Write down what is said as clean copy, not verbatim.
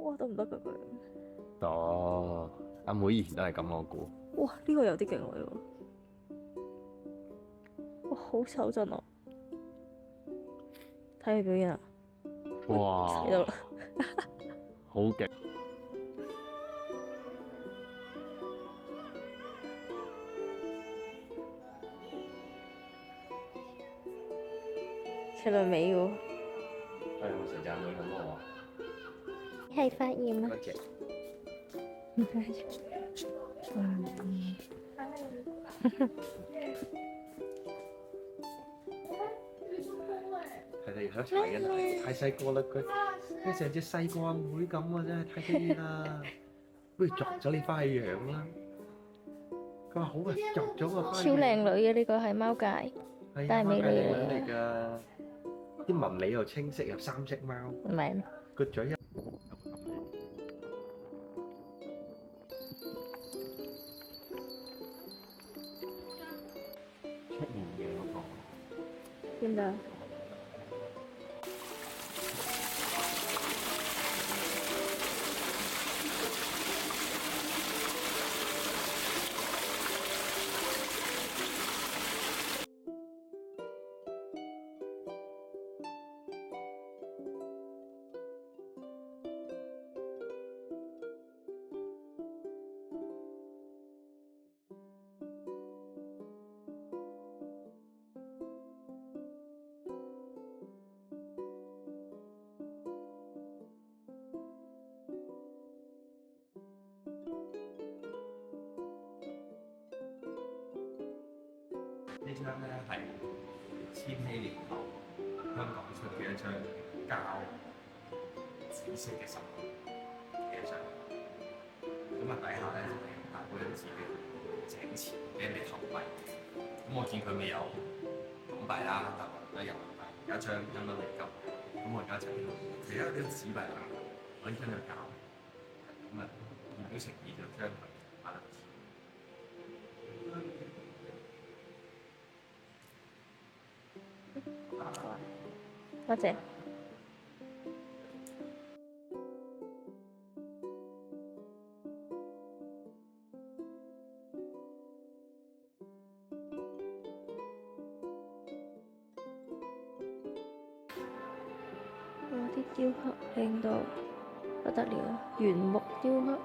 哇，得唔得㗎佢？哦，阿妹以前都係咁我估。哇，呢個有啲勁喎呢個。哇，好手震啊！睇佢表演啊！死到哇，啦！好勁！扯到尾喎。係我成隻妹咁喎。係發炎啊！多謝。唔該。係你想踩嘅太細個啦佢成隻細個阿妹咁啊，真係太得意啦！不如捉咗你翻去養啦。佢話好啊，捉咗我翻去。超靚女嘅呢個係貓界，係但係美貓界靚女女嚟㗎，啲紋理又清晰，有三色貓，唔係個嘴又出現嘅嗰個。邊度？呢張咧係千禧年後香港出嘅一張膠紫色嘅十嘅相，咁啊底下咧就係大部分字嘅井錢俾你投幣，咁我見佢未有港幣啦，但係有人民幣，有一張1蚊美金，咁我而家就其他啲紙幣啦，我呢張就膠，咁啊代表誠意就將佢擺落去。多謝。哇！啲雕刻靚到不得了，原木雕刻。